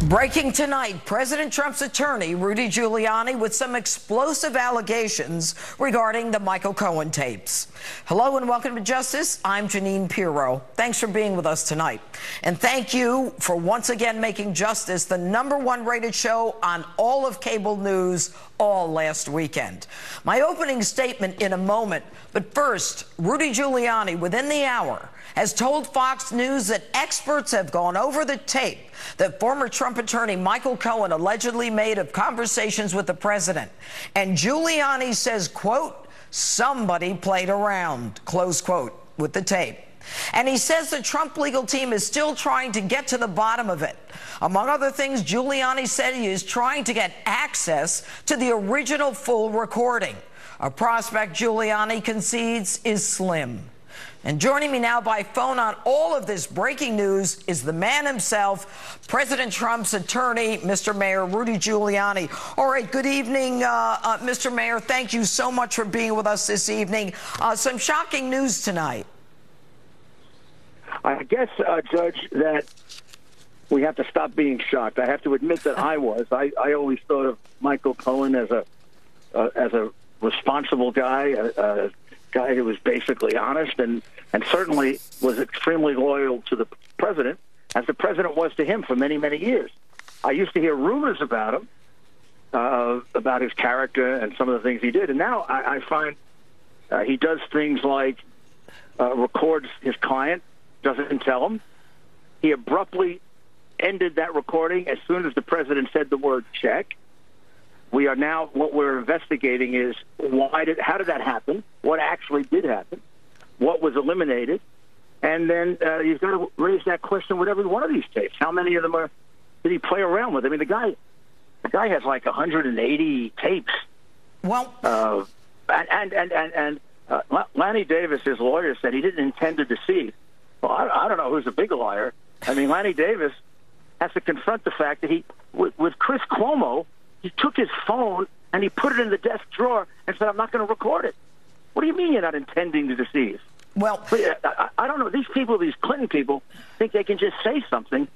Breaking tonight, President Trump's attorney, Rudy Giuliani, with some explosive allegations regarding the Michael Cohen tapes. Hello and welcome to Justice. I'm Jeanine Pirro. Thanks for being with us tonight. And thank you for once again making Justice the #1 rated show on all of cable news all last weekend. My opening statement in a moment, but first, Rudy Giuliani, within the hour, has told Fox News that experts have gone over the tape that former Trump attorney Michael Cohen allegedly made of conversations with the president. And Giuliani says, quote, somebody played around, close quote, with the tape. And he says the Trump legal team is still trying to get to the bottom of it. Among other things, Giuliani said he is trying to get access to the original full recording. A prospect Giuliani concedes is slim. And joining me now by phone on all of this breaking news is the man himself, President Trump's attorney, Mr. Mayor Rudy Giuliani. All right, good evening, Mr. Mayor. Thank you so much for being with us this evening. Some shocking news tonight. I guess, Judge, that we have to stop being shocked. I have to admit that I was. I always thought of Michael Cohen as a responsible guy, a guy who was basically honest and certainly was extremely loyal to the president, as the president was to him for many, many years. I used to hear rumors about him, about his character and some of the things he did. And now I find he does things like records his client, doesn't tell him. He abruptly ended that recording as soon as the president said the word check. We are now, what we're investigating is how did that happen? What actually did happen? What was eliminated? And then you've got to raise that question with every one of these tapes. How many of them did he play around with? I mean, the guy has like 180 tapes. Well, Lanny Davis, his lawyer, said he didn't intend to deceive. Well, I don't know who's a bigger liar. I mean, Lanny Davis has to confront the fact that with Chris Cuomo, he took his phone and he put it in the desk drawer and said, I'm not going to record it. What do you mean you're not intending to deceive? Well, I don't know. These people, these Clinton people, think they can just say something.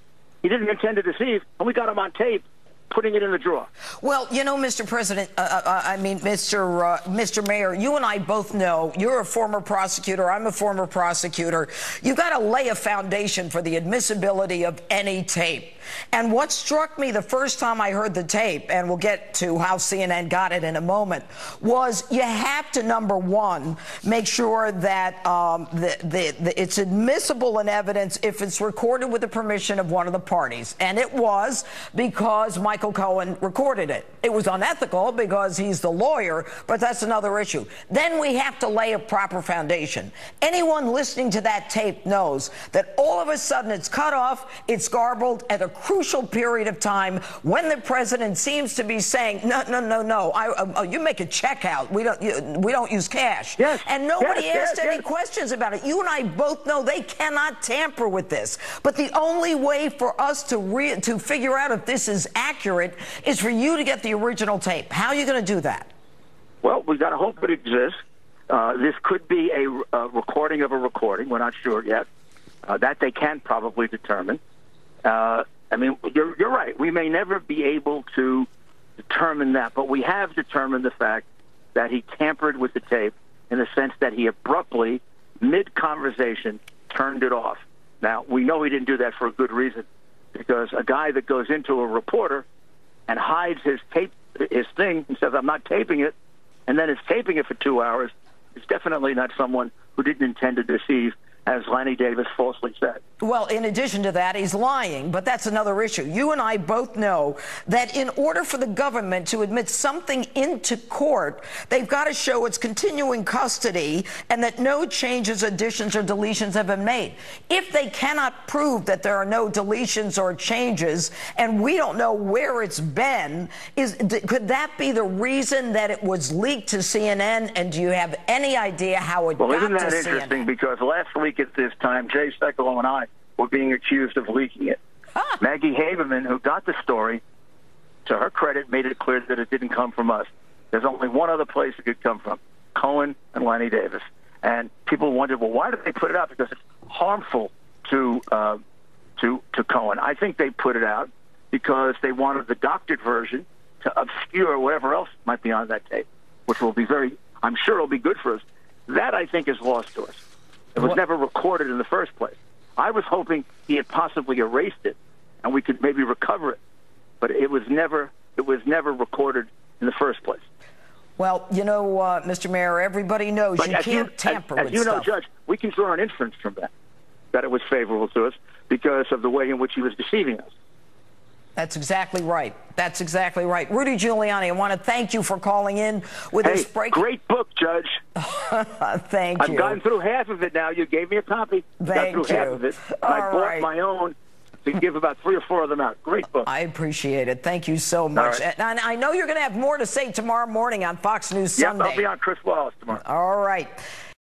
He didn't intend to deceive, and we got him on tape putting it in the drawer. Well, you know, Mr. President, Mr. Mayor, you and I both know you're a former prosecutor. I'm a former prosecutor. You've got to lay a foundation for the admissibility of any tape. And what struck me the first time I heard the tape, and we'll get to how CNN got it in a moment, was you have to, number one, make sure that it's admissible in evidence if it's recorded with the permission of one of the parties. And it was, because Michael Cohen recorded it. It was unethical because he's the lawyer, but that's another issue. Then we have to lay a proper foundation. Anyone listening to that tape knows that all of a sudden it's cut off, it's garbled at a crucial period of time when the president seems to be saying, no, you make a check out. We don't use cash. Yes. And nobody asked any questions about it. You and I both know they cannot tamper with this. But the only way for us to figure out if this is accurate is for you to get the original tape. How are you going to do that? Well, we've got to hope it exists. This could be a recording of a recording. We're not sure yet. That they can probably determine. I mean, you're right. We may never be able to determine that, but we have determined the fact that he tampered with the tape in the sense that he abruptly, mid-conversation, turned it off. Now, we know he didn't do that for a good reason, because a guy that goes into a reporter and hides his thing and says, I'm not taping it, and then is taping it for 2 hours, is definitely not someone who didn't intend to deceive, as Lanny Davis falsely said. Well, in addition to that, he's lying, but that's another issue. You and I both know that in order for the government to admit something into court, they've got to show its continuing custody and that no changes, additions, or deletions have been made. If they cannot prove that there are no deletions or changes, and we don't know where it's been, could that be the reason that it was leaked to CNN? And do you have any idea how it got to CNN? Well, isn't that interesting? Because last week at this time, Jay Sekulow and I were being accused of leaking it. Maggie Haberman, who got the story, to her credit, made it clear that it didn't come from us. There's only one other place it could come from, Cohen and Lanny Davis. And people wondered, well, why did they put it out? Because it's harmful to Cohen. I think they put it out because they wanted the doctored version to obscure whatever else might be on that tape, which will be I'm sure it'll be good for us. That, I think, is lost to us. It was never recorded in the first place. I was hoping he had possibly erased it and we could maybe recover it, but it was never recorded in the first place. Well, you know, Mr. Mayor, everybody knows you can't tamper with stuff. As you know, Judge, we can draw an inference from that it was favorable to us because of the way in which he was deceiving us. That's exactly right. That's exactly right. Rudy Giuliani, I want to thank you for calling in with this breaking... Great book, Judge. Thank you. I've gotten through half of it now. You gave me a copy. Thank you. Got through half of it. I bought my own to give about 3 or 4 of them out. Great book. I appreciate it. Thank you so much. Right. And I know you're going to have more to say tomorrow morning on Fox News Sunday. I'll be on Chris Wallace tomorrow. All right.